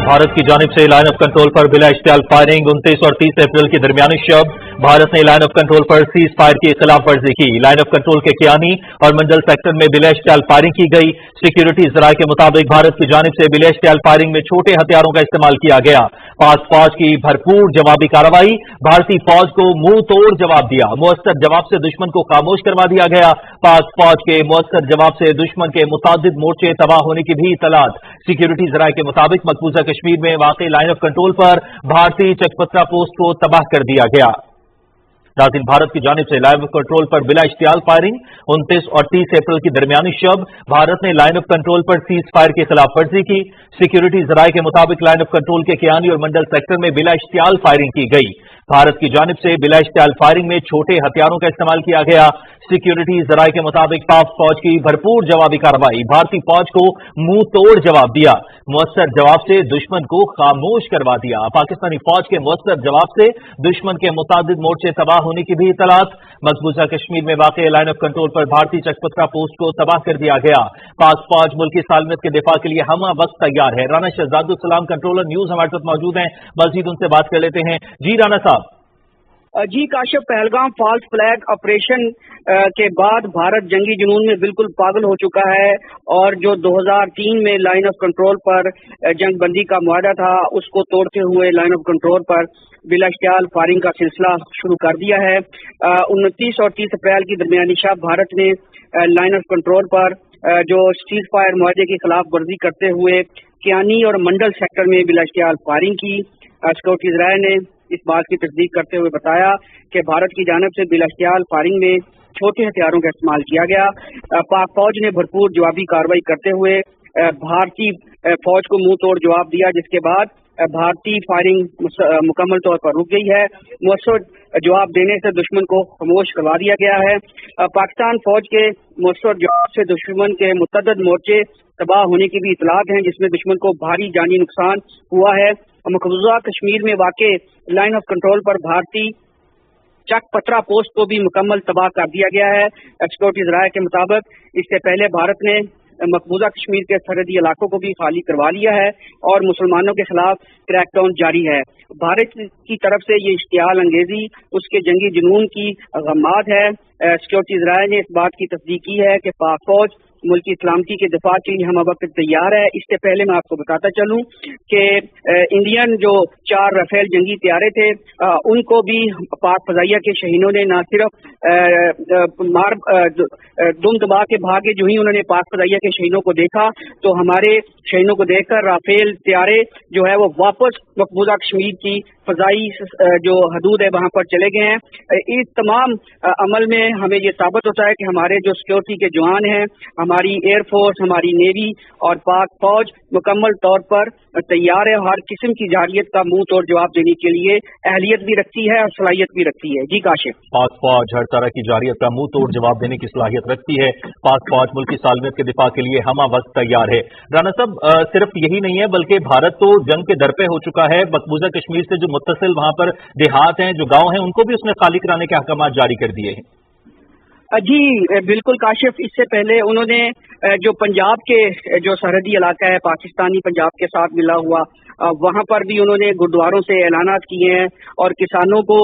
भारत की जानिब से लाइन ऑफ कंट्रोल पर बिला इश्तियाल फायरिंग 29 और 30 अप्रैल के दरमियानी शब भारत ने लाइन ऑफ कंट्रोल पर सीज फायर की खिलाफ वर्जी की। लाइन ऑफ कंट्रोल के कियानी और मंडल सेक्टर में बिला इश्तियाल फायरिंग की गई। सिक्योरिटी जराये के मुताबिक भारत की जानिब से बिला इश्तियाल फायरिंग में छोटे हथियारों का इस्तेमाल किया गया। पाक फौज की भरपूर जवाबी कार्रवाई, भारतीय फौज को मुंह तोड़ जवाब दिया। मुअस्सर जवाब से दुश्मन को खामोश करवा दिया गया। पाक फौज के मुअस्सर जवाब से दुश्मन के मुतादिद मोर्चे तबाह होने की भी इतलात। सिक्योरिटी जराये के मुताबिक मकबूजा कश्मीर में वाक़ई लाइन ऑफ कंट्रोल पर भारतीय चकपत्रा पोस्ट को तबाह कर दिया गया। नाज़रीन, भारत की जानिब से लाइन ऑफ कंट्रोल पर बिला इश्तियाल फायरिंग 29 और 30 अप्रैल की दरमियानी शब भारत ने लाइन ऑफ कंट्रोल पर सीज फायर की खिलाफ वर्जी की। सिक्योरिटी जराये के मुताबिक लाइन ऑफ कंट्रोल के कियानी और मंडल सेक्टर में बिला इश्तियाल फायरिंग की गई। भारत की जानिब से बिला इश्तियाल फायरिंग में छोटे हथियारों का इस्तेमाल किया गया। सिक्योरिटी जराये के मुताबिक पाक फौज की भरपूर जवाबी कार्रवाई, भारतीय फौज को मुंह तोड़ जवाब दिया। मुअस्सर जवाब से दुश्मन को खामोश करवा दिया। पाकिस्तानी फौज के मुअस्सर जवाब से दुश्मन के मुतादिद मोर्चे तबाह होने की भी इतलात। मकबूजा कश्मीर में वाक़ई लाइन ऑफ कंट्रोल पर भारतीय चकपत्रा पोस्ट को तबाह कर दिया गया। पाक फौज मुल्की सालमियत के दिफा के लिए हमा वक्त तैयार है। राना शहजादुल सलाम कंट्रोलर न्यूज हमारे साथ मौजूद हैं, मजीद उनसे बात कर लेते हैं। जी राना साहब। जी Kashif, Pahalgam false flag operation के बाद भारत जंगी जुनून में बिल्कुल पागल हो चुका है और जो 2003 में लाइन ऑफ कंट्रोल पर जंग बंदी का मुआहदा था उसको तोड़ते हुए लाइन ऑफ कंट्रोल पर बिला इश्तियाल फायरिंग का सिलसिला शुरू कर दिया है। 29 और 30 अप्रैल की दरमियानी शब भारत ने लाइन ऑफ कंट्रोल पर जो सीज फायर मुआहदे की खिलाफ वर्जी करते हुए कियानी और मंडल सेक्टर में बिला इश्तियाल फायरिंग की। सिक्योरिटी जराये ने इस बात की तस्दीक करते हुए बताया कि भारत की जानिब से बिला इश्तियाल फायरिंग में छोटे हथियारों का इस्तेमाल किया गया। पाक फौज ने भरपूर जवाबी कार्रवाई करते हुए भारतीय फौज को मुंह तोड़ जवाब दिया, जिसके बाद भारतीय फायरिंग मुकम्मल तौर पर रुक गई है। मुअस्सर जवाब देने से दुश्मन को खामोश करवा दिया गया है। पाकिस्तान फौज के मुअस्सर जवाब से दुश्मन के मुतअद्दिद मोर्चे तबाह होने की भी इतलात हैं, जिसमें दुश्मन को भारी जानी नुकसान हुआ है। मकबूजा कश्मीर में वाक़े लाइन ऑफ कंट्रोल पर भारतीय चकपत्रा पोस्ट को भी मुकम्मल तबाह कर दिया गया है। सिक्योरिटी जराये के मुताबिक इससे पहले भारत ने मकबूजा कश्मीर के सरहदी इलाकों को भी खाली करवा लिया है और मुसलमानों के खिलाफ क्रैकडाउन जारी है। भारत की तरफ से ये इश्तियाल अंगेजी उसके जंगी जुनून की गम्माद है। सिक्योरिटी जराये ने इस बात की तस्दीक की है कि पाक फौज मुल्की सलामती के दिफा के लिए हम वक्त तैयार है। इससे पहले मैं आपको बताता चलूं कि इंडियन जो 4 राफेल जंगी तैयारे थे उनको भी पाक फजाइया के शहीनों ने न सिर्फ दुम दबा के भागे, जो ही उन्होंने पाक फजाइया के शहीनों को देखा तो हमारे शहीनों को देखकर राफेल तैयारे जो है वो वापस मकबूजा कश्मीर की फजाई जो हदूद है वहां पर चले गए हैं। इस तमाम अमल में हमें ये साबित होता है कि हमारे जो सिक्योरिटी के जवान हैं, हमारी एयरफोर्स, हमारी नेवी और पाक फौज मुकम्मल तौर पर तैयार है। हर किस्म की जारियत का मुंह तोड़ जवाब देने के लिए अहलियत भी रखती है और सलाहियत भी रखती है। जी काशिफ, पाक फौज हर तरह की जारियत का मुंह तोड़ जवाब देने की सलाहियत रखती है। पाक फौज मुल्की सालमियत के दिफा के लिए हमा वक्त तैयार है। राना साहब, सिर्फ यही नहीं है बल्कि भारत तो जंग के दर पे हो चुका है। मकबूजा कश्मीर से जो मुत्तसिल वहां पर देहात हैं, जो गांव हैं, उनको भी उसने खाली कराने के अहकाम जारी कर दिए हैं। जी बिल्कुल काशिफ, इससे पहले उन्होंने जो पंजाब के जो सरहदी इलाका है पाकिस्तानी पंजाब के साथ मिला हुआ, वहां पर भी उन्होंने गुरुद्वारों से ऐलानात किए हैं और किसानों को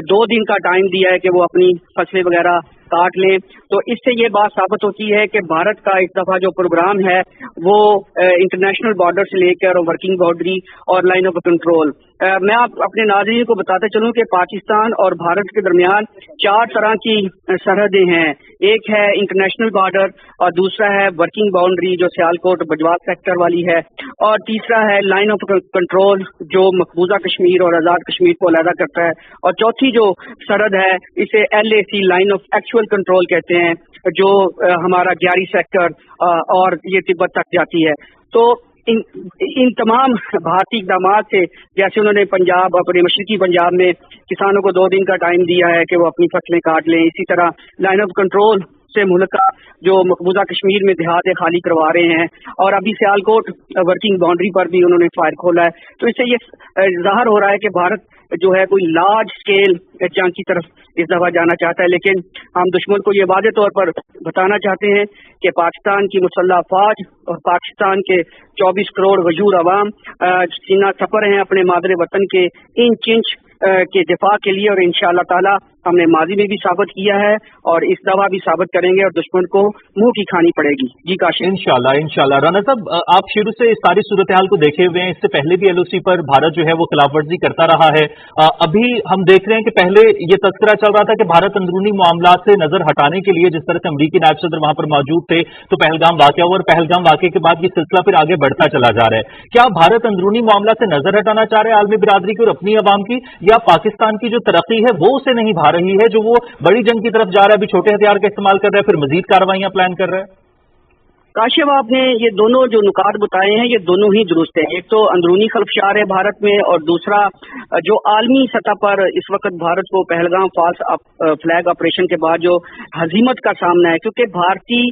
2 दिन का टाइम दिया है कि वो अपनी फसलें वगैरह काट लें। तो इससे ये बात साबित होती है कि भारत का इस दफा जो प्रोग्राम है वो इंटरनेशनल बॉर्डर से लेकर वर्किंग बाउंड्री और लाइन ऑफ कंट्रोल। मैं अपने नाज़रीन को बताते चलूं कि पाकिस्तान और भारत के दरमियान 4 तरह की सरहदें हैं। एक है इंटरनेशनल बॉर्डर और दूसरा है वर्किंग बाउंड्री जो सियालकोट बजवात सेक्टर वाली है, और तीसरा है लाइन ऑफ कंट्रोल जो मकबूजा कश्मीर और आज़ाद कश्मीर को अलहदा करता है, और चौथी जो सरहद है इसे LAC line of actual control कहते हैं, जो हमारा ग्यारी सेक्टर और ये तिब्बत तक जाती है। तो इन तमाम भारतीय इक़दाम से, जैसे उन्होंने पंजाब, अपने मशरकी पंजाब में किसानों को 2 दिन का टाइम दिया है कि वो अपनी फसलें काट लें, इसी तरह लाइन ऑफ कंट्रोल से मुल्क जो मकबूजा कश्मीर में देहातें खाली करवा रहे हैं, और अभी सियालकोट वर्किंग बाउंड्री पर भी उन्होंने फायर खोला है। तो इससे ये ज़ाहिर हो रहा है कि भारत जो है कोई लार्ज स्केल जंग की तरफ इस दफा जाना चाहता है, लेकिन हम दुश्मन को ये वाज़ेह तौर पर बताना चाहते हैं कि पाकिस्तान की मुसल्लह अफवाज और पाकिस्तान के 24 करोड़ वजूद अवाम सीना सफर हैं अपने मादरे वतन के इंच इंच के दिफा के लिए, और इंशाअल्लाह ताला हमने माजी में भी साबित किया है और इस दफा भी साबित करेंगे और दुश्मन को मुंह की खानी पड़ेगी। जी काशिफ। इंशाल्लाह। राना साहब, आप शुरू से इस सारी सूरत हाल को देखे हुए हैं, इससे पहले भी एलओसी पर भारत जो है वो खिलाफवर्जी करता रहा है। अभी हम देख रहे हैं कि पहले ये तस्करा चल रहा था कि भारत अंदरूनी मामलात से नजर हटाने के लिए, जिस तरह से अमरीकी नायब सदर वहां पर मौजूद थे तो पहलगाम वाकया हुआ, और पहलगाम वाकये के बाद ये सिलसिला फिर आगे बढ़ता चला जा रहा है। क्या भारत अंदरूनी मामलात से नजर हटाना चाह रहे हैं आलमी बिरादरी की और अपनी अवाम की, या पाकिस्तान की जो तरक्की है वो उसे नहीं भा रही है, जो वो बड़ी जंग की तरफ जा रहा है, अभी छोटे हथियार का इस्तेमाल कर रहा है, फिर मजीद कार्रवाइयां प्लान कर रहा है? काशिफ, आपने ये दोनों जो नुकात बताए हैं ये दोनों ही दुरुस्त हैं। एक तो अंदरूनी खलफशार है भारत में, और दूसरा जो आलमी सतह पर इस वक्त भारत को पहलगाम फॉल्स फ्लैग ऑपरेशन के बाद जो हजीमत का सामना है, क्योंकि भारतीय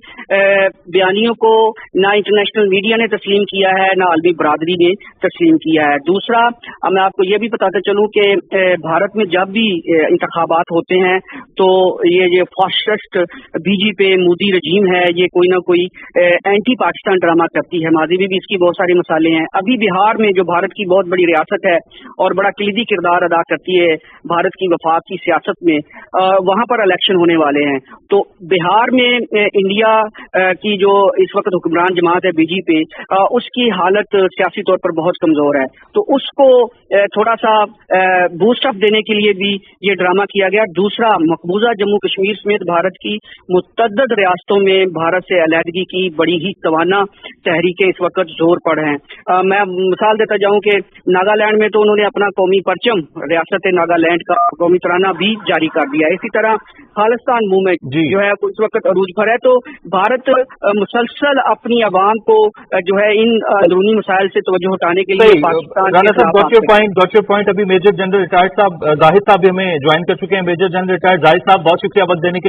बयानियों को ना इंटरनेशनल मीडिया ने तस्लीम किया है ना आलमी बरादरी ने तस्लीम किया है। दूसरा, मैं आपको ये भी बताते चलूं कि भारत में जब भी इंतखाबात होते हैं तो ये फासिस्ट बीजेपी मोदी रजीम है, ये कोई ना कोई एंटी पाकिस्तान ड्रामा करती है। माजी में भी इसकी बहुत सारे मसाले हैं। अभी बिहार में जो भारत की बहुत बड़ी रियासत है और बड़ा कलीदी किरदार अदा करती है भारत की वफाक की सियासत में, वहां पर इलेक्शन होने वाले हैं। तो बिहार में इंडिया की जो इस वक्त हुक्मरान जमात है बीजेपी, उसकी हालत सियासी तौर पर बहुत कमजोर है, तो उसको थोड़ा सा बूस्ट अप देने के लिए भी ये ड्रामा किया गया। दूसरा, मकबूजा जम्मू कश्मीर समेत भारत की मुतअद्दिद रियासतों में भारत से अलहदगी की बड़ी ही तवाना तहरीकें इस वक्त जोर पर हैं। मैं मिसाल देता जाऊं कि नागालैंड में तो उन्होंने अपना कौमी परचम, रियासत नागालैंड का कौमी तराना भी जारी कर दिया। इसी तरह खालिस्तान मूवमेंट जो है इस वक्त अरूज पर है। तो भारत मुसलसल अपनी आवाम को जो है इन अंदरूनी मसाइल से तवज्जो हटाने के लिए पाकिस्तान गॉट योर पॉइंट। अभी मेजर जनरल रिटायर्ड साहब जाहिद साहब हमें ज्वाइन कर चुके हैं। मेजर जनरल रिटायर्ड जाहिद साहब, बहुत शुक्रिया वक्त देने के लिए।